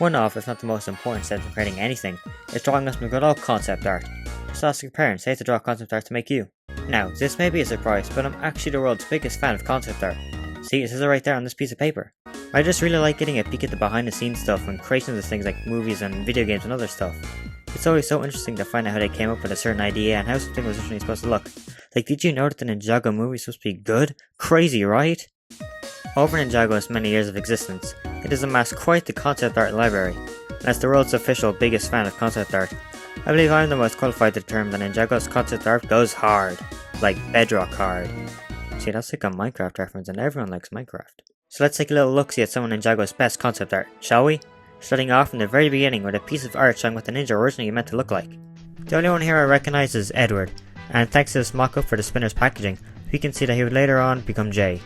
One of, if not the most important steps in creating anything, is drawing us some good old concept art. Just ask your parents, say to draw concept art to make you. Now, this may be a surprise, but I'm actually the world's biggest fan of concept art. See, it says it right there on this piece of paper. I just really like getting a peek at the behind the scenes stuff when creations of things like movies and video games and other stuff. It's always so interesting to find out how they came up with a certain idea and how something was originally supposed to look. Like, did you know that the Ninjago movie is supposed to be good? Crazy, right? Over Ninjago has many years of existence. It has amassed quite the concept art library, and as the world's official biggest fan of concept art, I believe I'm the most qualified to determine that Ninjago's concept art goes hard. Like bedrock hard. See, that's like a Minecraft reference and everyone likes Minecraft. So let's take a little look-see at some of Ninjago's best concept art, shall we? Starting off from the very beginning with a piece of art showing what the ninja originally meant to look like. The only one here I recognise is Edward, and thanks to this mock-up for the spinner's packaging, we can see that he would later on become Jay.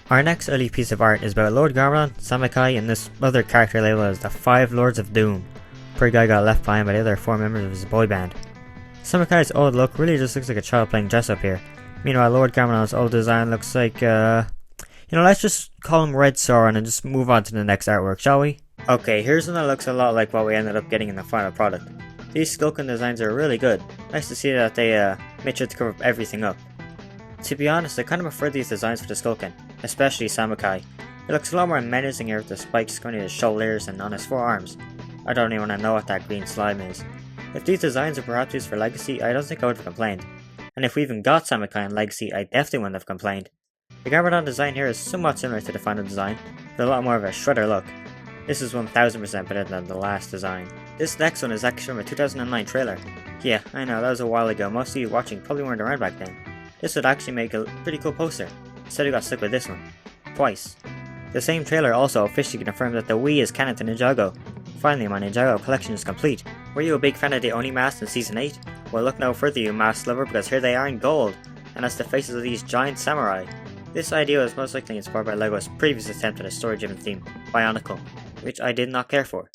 Our next early piece of art is about Lord Garmadon, Samakai, and this other character labeled as the 5 Lords of Doom. Poor guy got left behind by the other 4 members of his boy band. Samakai's old look really just looks like a child playing dress up here. Meanwhile, Lord Garmadon's old design looks like, let's just call him Red Sauron and just move on to the next artwork, shall we? Okay, here's one that looks a lot like what we ended up getting in the final product. These Skulkin designs are really good. Nice to see that they made sure to cover everything up. To be honest, I kind of prefer these designs for the Skulkin, especially Samakai. He looks a lot more menacing here with the spikes going to his shoulders and on his forearms. I don't even want to know what that green slime is. If these designs are perhaps used for Legacy, I don't think I would have complained. And if we even got Samakai in Legacy, I definitely wouldn't have complained. The Garmadon design here is somewhat similar to the final design, with a lot more of a shredder look. This is 1000% better than the last design. This next one is actually from a 2009 trailer. Yeah, I know, that was a while ago, most of you watching probably weren't around back then. This would actually make a pretty cool poster. Instead we got stuck with this one. Twice. The same trailer also officially confirmed that the Wii is canon to Ninjago. Finally, my Ninjago collection is complete. Were you a big fan of the Oni masks in Season 8? Well, look no further, you mask lover, because here they are in gold, and that's the faces of these giant samurai. This idea was most likely inspired by LEGO's previous attempt at a story-driven theme, Bionicle, which I did not care for.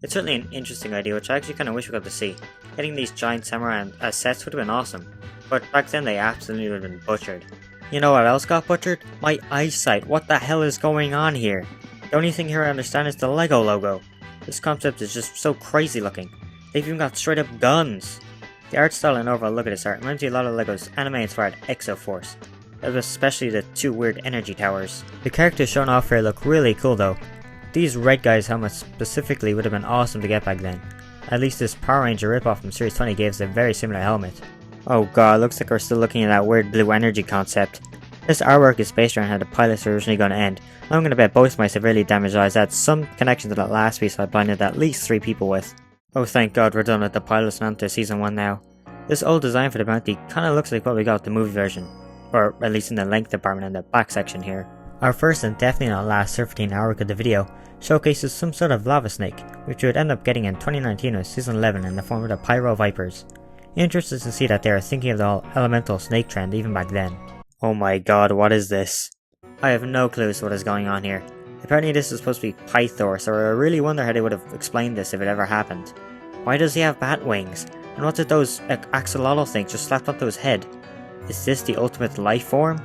It's certainly an interesting idea, which I actually kind of wish we got to see. Getting these giant samurai as sets would have been awesome, but back then they absolutely would have been butchered. You know what else got butchered? My eyesight. What the hell is going on here? The only thing here I understand is the LEGO logo. This concept is just so crazy looking. They've even got straight up guns. The art style and overall look at this art reminds me a lot of LEGO's anime-inspired Exoforce, especially the 2 weird energy towers. The characters shown off here look really cool though. These red guys' helmets specifically would have been awesome to get back then. At least this Power Ranger ripoff from Series 20 gave us a very similar helmet. Oh god, looks like we're still looking at that weird blue energy concept. This artwork is based around how the pilots were originally going to end. I'm going to bet both my severely damaged eyes had some connection to that last piece I blinded at least 3 people with. Oh thank god we're done with the pilots and onto Season 1 now. This old design for the bounty kinda looks like what we got with the movie version. Or at least in the length department in the back section here. Our first and definitely not last serpentine artwork of the video showcases some sort of lava snake, which we would end up getting in 2019 with Season 11 in the form of the Pyro Vipers. Interested to see that they are thinking of the whole elemental snake trend even back then. Oh my god, what is this? I have no clue as to what is going on here. Apparently this is supposed to be Pythor, so I really wonder how they would have explained this if it ever happened. Why does he have bat wings? And what's with those axolotl things just slapped onto his head? Is this the ultimate life form?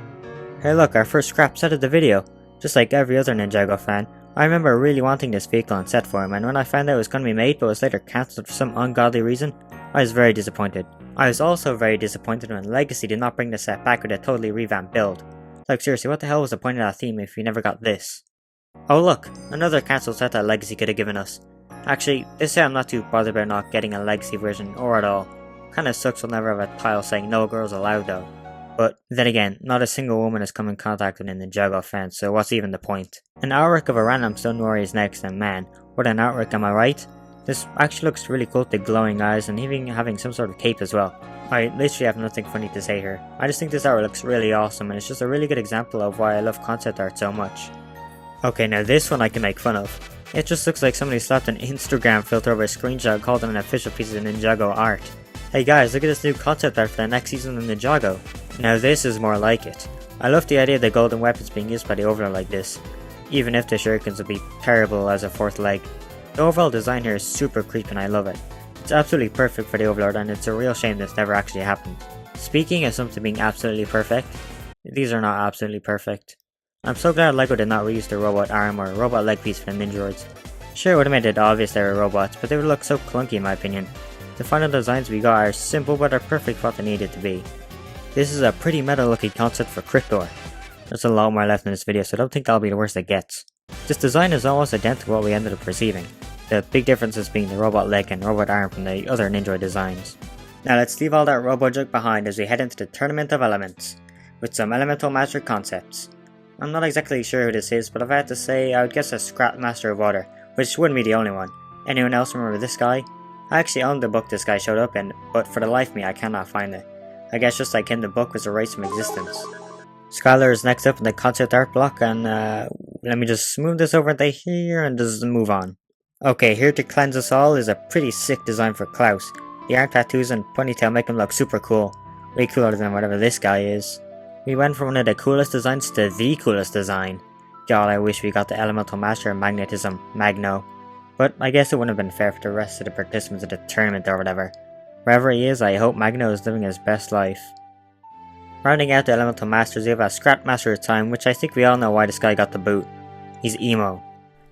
Hey look, our first scrap set of the video. Just like every other Ninjago fan, I remember really wanting this vehicle on set for him, and when I found out it was going to be made but was later cancelled for some ungodly reason, I was very disappointed. I was also very disappointed when Legacy did not bring the set back with a totally revamped build. Like seriously, what the hell was the point of that theme if we never got this? Oh look, another cancelled set that Legacy could have given us. Actually, this set I'm not too bothered about not getting a Legacy version or at all. Kinda sucks we'll never have a tile saying no girls allowed though. But then again, not a single woman has come in contact with a Ninjago fan, so what's even the point? An artwork of a random stone warrior is next, and man, what an artwork, am I right? This actually looks really cool with the glowing eyes and even having some sort of cape as well. I literally have nothing funny to say here. I just think this art looks really awesome and it's just a really good example of why I love concept art so much. Okay, now this one I can make fun of. It just looks like somebody slapped an Instagram filter over a screenshot and called it an official piece of Ninjago art. Hey guys, look at this new concept art for the next season of Ninjago. Now this is more like it. I love the idea of the golden weapons being used by the Overlord like this, even if the shurikens would be terrible as a 4th leg. The overall design here is super creepy and I love it. It's absolutely perfect for the Overlord and it's a real shame this never actually happened. Speaking of something being absolutely perfect, these are not absolutely perfect. I'm so glad LEGO did not reuse the robot arm or robot leg piece for the Ninjoids. Sure, it would have made it obvious they were robots, but they would look so clunky in my opinion. The final designs we got are simple but are perfect for what they needed to be. This is a pretty meta looking concept for Cryptor. There's a lot more left in this video, so I don't think that'll be the worst it gets. This design is almost identical to what we ended up receiving, the big differences being the robot leg and robot arm from the other Ninjoid designs. Now let's leave all that robo junk behind as we head into the Tournament of Elements, with some Elemental Master concepts. I'm not exactly sure who this is, but if I had to say, I would guess a Scrap Master of Water, which wouldn't be the only one. Anyone else remember this guy? I actually owned the book this guy showed up in, but for the life of me I cannot find it. I guess just like him, the book was erased from existence. Skylar is next up in the concept art block, and let me just move this over to here and just move on. Okay, here to cleanse us all is a pretty sick design for Klaus. The arm tattoos and ponytail make him look super cool. Way cooler than whatever this guy is. We went from one of the coolest designs to the coolest design. God, I wish we got the Elemental Master of Magnetism, Magno. But I guess it wouldn't have been fair for the rest of the participants of the tournament or whatever. Wherever he is, I hope Magno is living his best life. Rounding out the Elemental Masters, we have a Scrap Master of Time, which I think we all know why this guy got the boot. He's emo.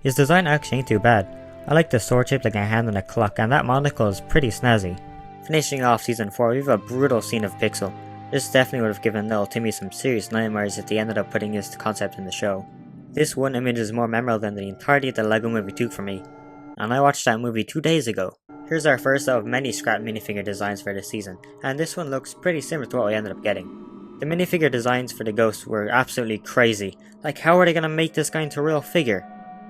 His design actually ain't too bad. I like the sword shaped like a hand and a clock, and that monocle is pretty snazzy. Finishing off Season 4, we have a brutal scene of Pixel. This definitely would have given little Timmy some serious nightmares if they ended up putting this concept in the show. This one image is more memorable than the entirety of the LEGO Movie took for me, and I watched that movie 2 days ago. Here's our first of many scrap minifigure designs for this season, and this one looks pretty similar to what we ended up getting. The minifigure designs for the ghosts were absolutely crazy. Like, how are they gonna make this guy into a real figure?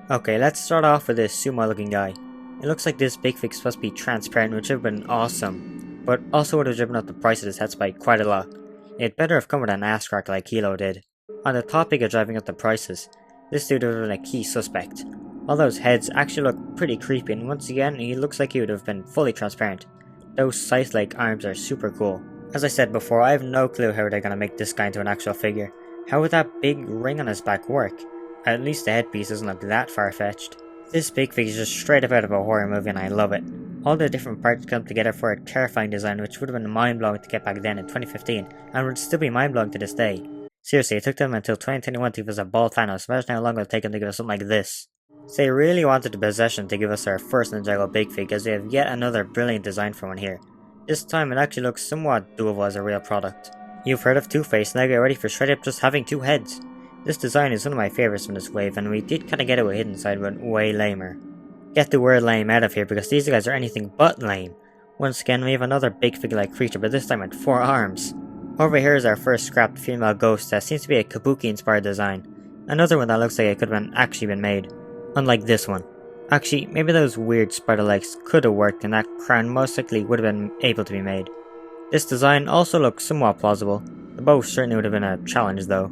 Okay, let's start off with this sumo looking guy. It looks like this big fig's supposed to be transparent, which would have been awesome, but also would have driven up the price of this head by quite a lot. It'd better have come with an ass crack like Kilo did. On the topic of driving up the prices, this dude would have been a key suspect. All those heads actually look pretty creepy, and once again, he looks like he would have been fully transparent. Those scythe-like arms are super cool. As I said before, I have no clue how they're gonna make this guy into an actual figure. How would that big ring on his back work? At least the headpiece doesn't look that far-fetched. This big figure is just straight up out of a horror movie and I love it. All the different parts come together for a terrifying design which would have been mind-blowing to get back then in 2015 and would still be mind-blowing to this day. Seriously, it took them until 2021 to give us a bald Thanos. Imagine how long it would take them to give us something like this. So they really wanted the possession to give us our first Ninjago Big Fig, as we have yet another brilliant design for one here. This time it actually looks somewhat doable as a real product. You've heard of Two-Face, now get ready for straight up just having two heads. This design is one of my favourites from this wave, and we did kinda get it with Hidden Side, but way lamer. Get the word lame out of here because these guys are anything but lame. Once again we have another big figure-like creature, but this time with 4 arms. Over here is our first scrapped female ghost that seems to be a Kabuki inspired design. Another one that looks like it could have actually been made. Unlike this one. Actually, maybe those weird spider legs could have worked and that crown most likely would have been able to be made. This design also looks somewhat plausible. The bow certainly would have been a challenge though.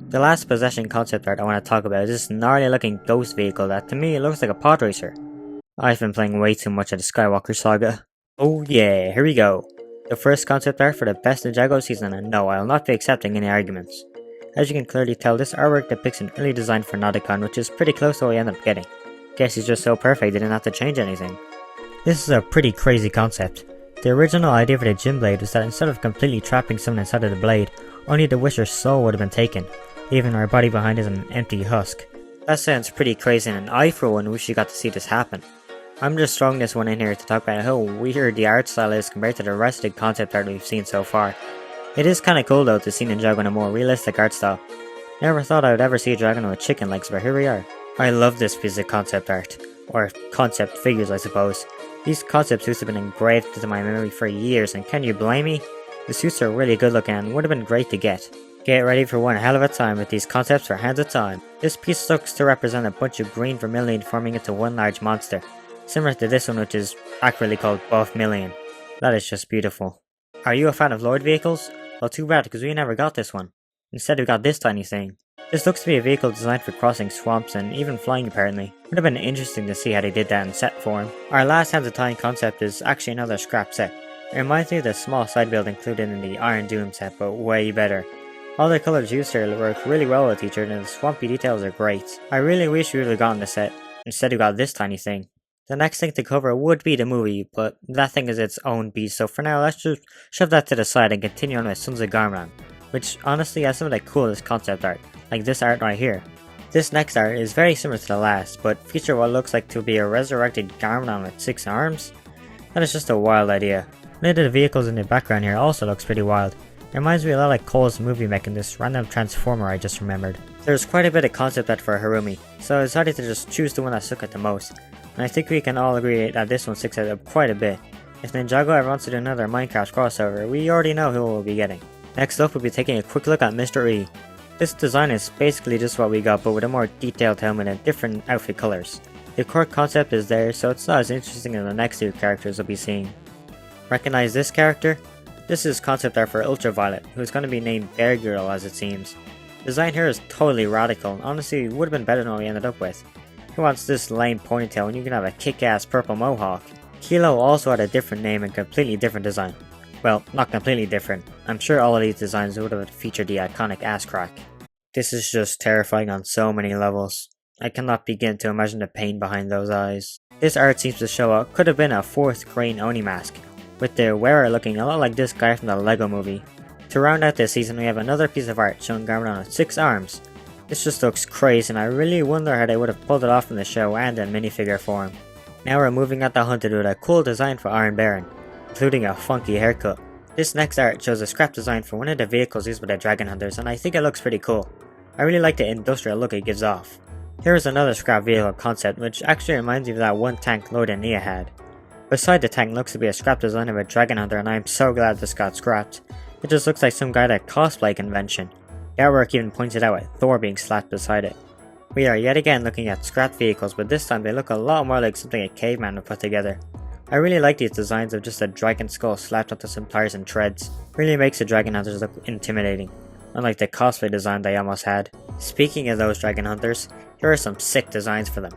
The last possession concept art I want to talk about is this gnarly looking ghost vehicle that to me it looks like a pod racer. I've been playing way too much of the Skywalker saga. Oh yeah, here we go. The first concept art for the best Ninjago season, and no, I will not be accepting any arguments. As you can clearly tell, this artwork depicts an early design for Nauticon, which is pretty close to what we ended up getting. Guess he's just so perfect they didn't have to change anything. This is a pretty crazy concept. The original idea for the Gym Blade was that instead of completely trapping someone inside of the blade, only the Wisher's soul would have been taken, leaving our body behind as an empty husk. That sounds pretty crazy, and I for one wish you got to see this happen. I'm just throwing this one in here to talk about how weird the art style is compared to the rest of the concept art we've seen so far. It is kinda cool though to see Ninjago in a more realistic art style. Never thought I would ever see a dragon with chicken legs, but here we are. I love this piece of concept art. Or concept figures I suppose. These concept suits have been engraved into my memory for years, and can you blame me? The suits are really good looking and would have been great to get. Get ready for one hell of a time with these concepts for Hands of Time. This piece looks to represent a bunch of green vermilion forming into one large monster. Similar to this one which is accurately called Buff Million. That is just beautiful. Are you a fan of Lord vehicles? Well, too bad because we never got this one. Instead we got this tiny thing. This looks to be a vehicle designed for crossing swamps and even flying apparently. Would have been interesting to see how they did that in set form. Our last Hands of Time concept is actually another scrap set. It reminds me of the small side build included in the Iron Doom set, but way better. All the colours used here work really well with each other and the swampy details are great. I really wish we would have gotten this set. Instead we got this tiny thing. The next thing to cover would be the movie, but that thing is its own beast, so for now let's just shove that to the side and continue on with Sons of Garmadon, which honestly has some of the coolest concept art, like this art right here. This next art is very similar to the last, but feature what looks like to be a resurrected Garmadon with 6 arms. That is just a wild idea. One of the vehicles in the background here also looks pretty wild. It reminds me a lot like Cole's movie mech in this random transformer I just remembered. There's quite a bit of concept art for Harumi, so I decided to just choose the one that stuck out the most, and I think we can all agree that this one sticks out quite a bit. If Ninjago ever wants to do another Minecraft crossover, we already know who we'll be getting. Next up, we'll be taking a quick look at Mr. E. This design is basically just what we got, but with a more detailed helmet and different outfit colors. The core concept is there, so it's not as interesting as the next 2 characters we'll be seeing. Recognize this character? This is concept art for Ultraviolet, who's going to be named Bear Girl as it seems. The design here is totally radical, and honestly would have been better than what we ended up with. Who wants this lame ponytail when you can have a kick-ass purple mohawk? Kilo also had a different name and completely different design. Well, not completely different. I'm sure all of these designs would have featured the iconic ass crack. This is just terrifying on so many levels. I cannot begin to imagine the pain behind those eyes. This art seems to show what could have been a 4th grain Oni mask, with the wearer looking a lot like this guy from the Lego movie. To round out this season, we have another piece of art showing Garmadon with 6 arms. This just looks crazy, and I really wonder how they would have pulled it off in the show and in minifigure form. Now we're moving at the Hunted with a cool design for Iron Baron, including a funky haircut. This next art shows a scrap design for one of the vehicles used by the Dragon Hunters, and I think it looks pretty cool. I really like the industrial look it gives off. Here is another scrap vehicle concept, which actually reminds me of that one tank Lord and Nia had. Beside the tank looks to be a scrap design of a Dragon Hunter, and I am so glad this got scrapped. It just looks like some guy at a cosplay convention. The artwork even pointed out with Thor being slapped beside it. We are yet again looking at scrap vehicles, but this time they look a lot more like something a caveman would put together. I really like these designs of just a dragon skull slapped onto some tires and treads. Really makes the Dragon Hunters look intimidating, unlike the cosplay design they almost had. Speaking of those Dragon Hunters, here are some sick designs for them.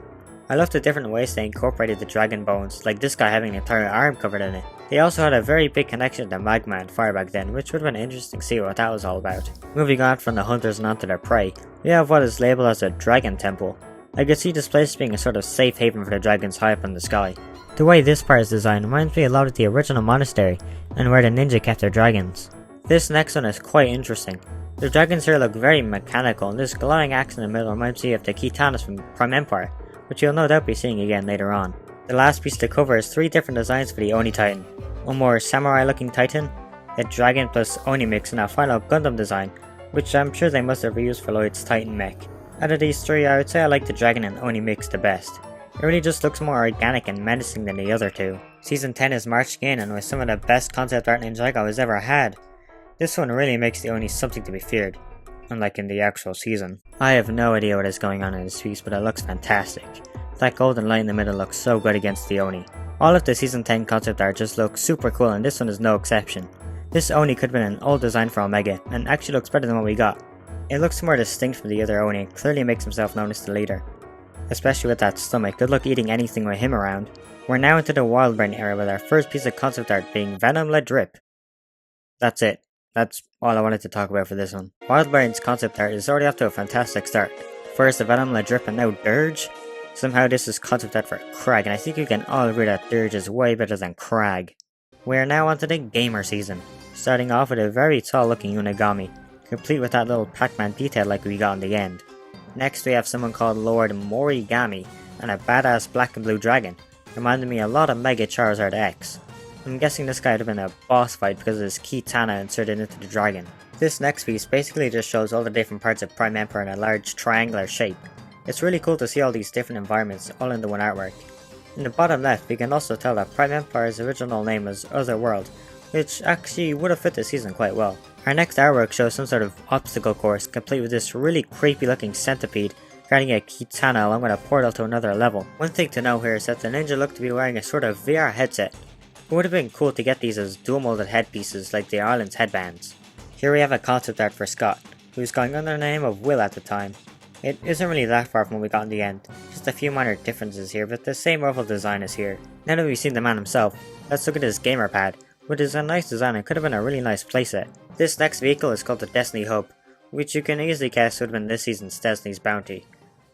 I love the different ways they incorporated the dragon bones, like this guy having an entire arm covered in it. They also had a very big connection to Magma and Fire back then, which would have been interesting to see what that was all about. Moving on from the hunters and onto their prey, we have what is labelled as a dragon temple. I could see this place being a sort of safe haven for the dragons high up in the sky. The way this part is designed reminds me a lot of the original monastery, and where the ninja kept their dragons. This next one is quite interesting. The dragons here look very mechanical, and this glowing axe in the middle reminds me of the katanas from Prime Empire, which you'll no doubt be seeing again later on. The last piece to cover is 3 different designs for the Oni Titan. One more samurai looking Titan, a dragon plus Oni mix, and a final Gundam design, which I'm sure they must have reused for Lloyd's Titan mech. Out of these 3, I would say I like the dragon and Oni mix the best. It really just looks more organic and menacing than the other 2. Season 10 is marching in, and with some of the best concept art Ninjago has ever had. This one really makes the Oni something to be feared, unlike in the actual season. I have no idea what is going on in this piece, but it looks fantastic. That golden light in the middle looks so good against the Oni. All of the season 10 concept art just looks super cool, and this one is no exception. This Oni could have been an old design for Omega, and actually looks better than what we got. It looks more distinct from the other Oni and clearly makes himself known as the leader. Especially with that stomach, good luck eating anything with him around. We're now into the Wild Brain era with our first piece of concept art being Venom Let Drip. That's it. That's all I wanted to talk about for this one. Wild Brain's concept art is already off to a fantastic start. First the Venom Let Drip and now Dirge. Somehow this is concept art for Crag, and I think you can all agree that Dirge is way better than Crag. We are now onto the gamer season, starting off with a very tall looking Unagami, complete with that little Pac-Man detail like we got in the end. Next we have someone called Lord Morigami, and a badass black and blue dragon, reminding me a lot of Mega Charizard X. I'm guessing this guy would have been a boss fight because of his Kitana inserted into the dragon. This next piece basically just shows all the different parts of Prime Emperor in a large triangular shape. It's really cool to see all these different environments all in the one artwork. In the bottom left we can also tell that Prime Empire's original name was Otherworld, which actually would have fit the season quite well. Our next artwork shows some sort of obstacle course, complete with this really creepy looking centipede guarding a Kitana along with a portal to another level. One thing to know here is that the ninja looked to be wearing a sort of VR headset. It would have been cool to get these as dual molded headpieces like the island's headbands. Here we have a concept art for Scott, who's going under the name of Will at the time. It isn't really that far from what we got in the end, just a few minor differences here, but the same overall design is here. Now that we've seen the man himself, let's look at his gamer pad, which is a nice design and could have been a really nice playset. This next vehicle is called the Destiny Hub, which you can easily guess would have been this season's Destiny's Bounty.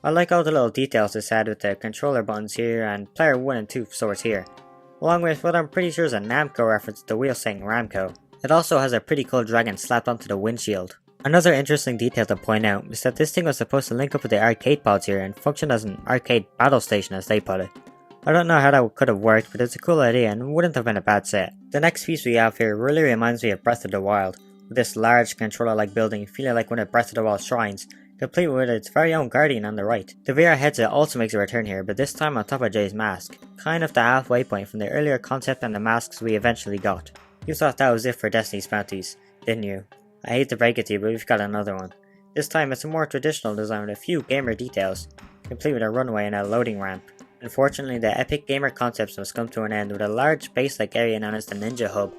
I like all the little details this had with the controller buttons here and player 1 and 2 swords here, along with what I'm pretty sure is a Namco reference to the wheel saying Ramco. It also has a pretty cool dragon slapped onto the windshield. Another interesting detail to point out is that this thing was supposed to link up with the arcade pods here and function as an arcade battle station as they put it. I don't know how that could have worked, but it's a cool idea and wouldn't have been a bad set. The next piece we have here really reminds me of Breath of the Wild, with this large controller-like building feeling like one of Breath of the Wild shrines, complete with its very own guardian on the right. The VR headset also makes a return here, but this time on top of Jay's mask, kind of the halfway point from the earlier concept and the masks we eventually got. You thought that was it for Destiny's bounties, didn't you? I hate to break it to you, but we've got another one. This time it's a more traditional design with a few gamer details, complete with a runway and a loading ramp. Unfortunately, the epic gamer concepts must come to an end with a large base-like area known as the Ninja Hub.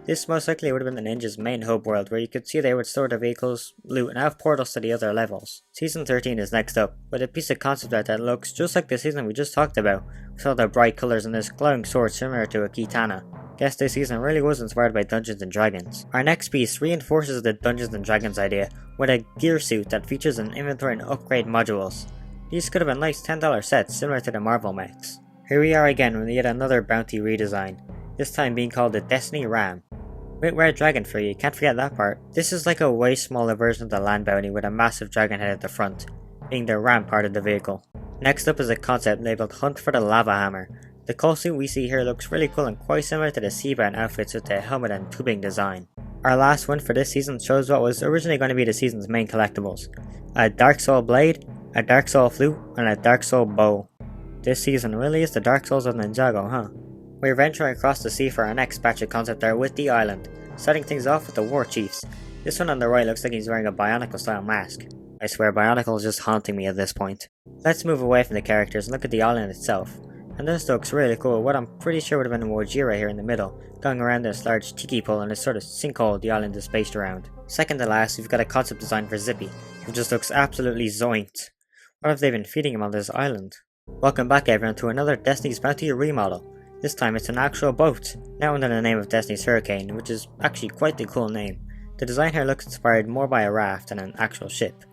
This most likely would have been the Ninja's main hub world, where you could see they would store their vehicles, loot, and have portals to the other levels. Season 13 is next up, with a piece of concept art that looks just like the season we just talked about, with all the bright colours and this glowing sword similar to a katana. Guess this season really was inspired by Dungeons and Dragons. Our next piece reinforces the Dungeons and Dragons idea, with a gear suit that features an inventory and upgrade modules. These could have been nice $10 sets similar to the Marvel mechs. Here we are again with yet another bounty redesign, this time being called the Destiny Ram. With red dragon for you, can't forget that part. This is like a way smaller version of the land bounty with a massive dragon head at the front, being the ram part of the vehicle. Next up is a concept labelled Hunt for the Lava Hammer. The coal suit we see here looks really cool and quite similar to the Seabound outfits with the helmet and tubing design. Our last one for this season shows what was originally going to be the season's main collectibles. A Dark Soul blade, a Dark Soul flute, and a Dark Soul bow. This season really is the Dark Souls of Ninjago, huh? We're venturing across the sea for our next batch of concept art with the island, starting things off with the War Chiefs. This one on the right looks like he's wearing a Bionicle style mask. I swear Bionicle is just haunting me at this point. Let's move away from the characters and look at the island itself. And this looks really cool with what I'm pretty sure would have been a Wojira here in the middle, going around this large tiki pole and this sort of sinkhole the island is spaced around. Second to last, we've got a concept design for Zippy, who just looks absolutely zoinked. What have they been feeding him on this island? Welcome back everyone to another Destiny's Bounty remodel. This time it's an actual boat, now under the name of Destiny's Hurricane, which is actually quite the cool name. The design here looks inspired more by a raft than an actual ship.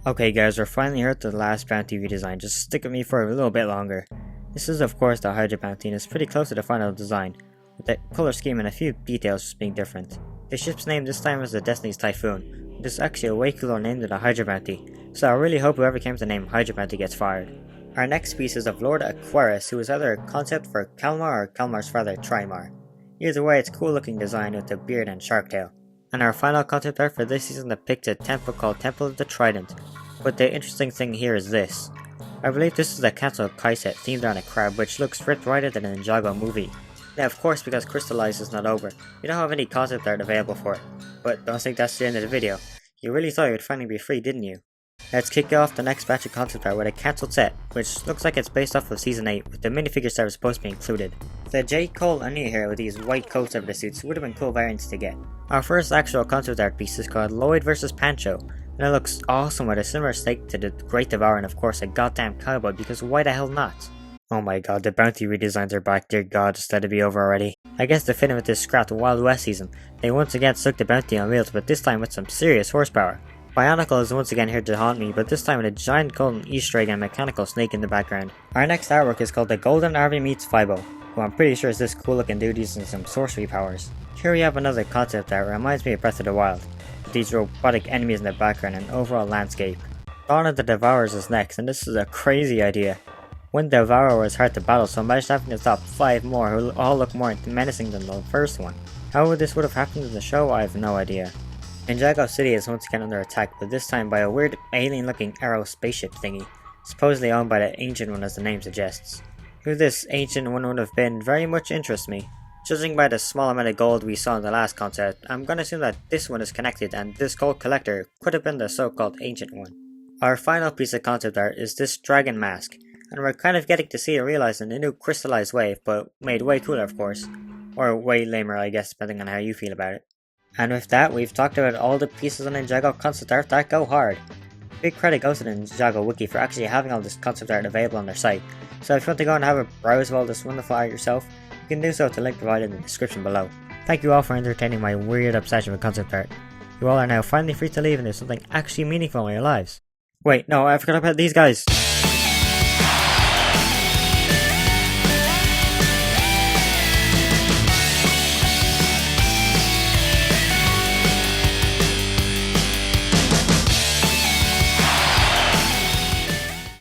Okay guys, we're finally here at the last bounty redesign, just stick with me for a little bit longer. This is of course the Hydra bounty and it's pretty close to the final design, with the color scheme and a few details just being different. The ship's name this time is the Destiny's Typhoon, which is actually a way cooler name than the Hydra bounty, so I really hope whoever came to the name Hydra bounty gets fired. Our next piece is of Lord Aquarius, who is either a concept for Kalmar or Kalmar's father Trimar. Either way, it's a cool looking design with the beard and shark tail. And our final concept art for this season depicts a temple called Temple of the Trident, but the interesting thing here is this. I believe this is a Council Kai set themed around a crab, which looks ripped right out of the Ninjago movie. Now of course, because Crystallize is not over, we don't have any concept art available for it. But don't think that's the end of the video. You really thought it would finally be free, didn't you? Let's kick off the next batch of concept art with a cancelled set, which looks like it's based off of Season 8, with the minifigures that were supposed to be included. The J. Cole Onion here with these white coats over the suits would have been cool variants to get. Our first actual concept art piece is called Lloyd vs Pancho, and it looks awesome with a similar stake to the Great Devourer and of course a goddamn cowboy, because why the hell not? Oh my god, the bounty redesigns are back, dear god, just let it be over already. I guess to fit in with this scrapped Wild West season, they once again stuck the bounty on wheels, but this time with some serious horsepower. Bionicle is once again here to haunt me, but this time with a giant golden Easter egg and mechanical snake in the background. Our next artwork is called the Golden Army meets Fibo, who I'm pretty sure is this cool looking dude using some sorcery powers. Here we have another concept that reminds me of Breath of the Wild, with these robotic enemies in the background and overall landscape. Dawn of the Devourers is next, and this is a crazy idea. One Devourer was hard to battle, so imagine having to stop 5 more who all look more menacing than the first one. How this would have happened in the show, I have no idea. Ninjago City is once again under attack, but this time by a weird alien-looking arrow spaceship thingy, supposedly owned by the Ancient One as the name suggests. Who this Ancient One would have been very much interests me. Judging by the small amount of gold we saw in the last concept, I'm gonna assume that this one is connected and this gold collector could have been the so-called Ancient One. Our final piece of concept art is this dragon mask, and we're kind of getting to see it realized in the new crystallized wave, but made way cooler of course. Or way lamer I guess, depending on how you feel about it. And with that, we've talked about all the pieces on Ninjago concept art that go hard. Big credit goes to the Ninjago wiki for actually having all this concept art available on their site, so if you want to go and have a browse of all this wonderful art yourself, you can do so at the link provided in the description below. Thank you all for entertaining my weird obsession with concept art. You all are now finally free to leave and do something actually meaningful in your lives. Wait, no, I forgot about these guys!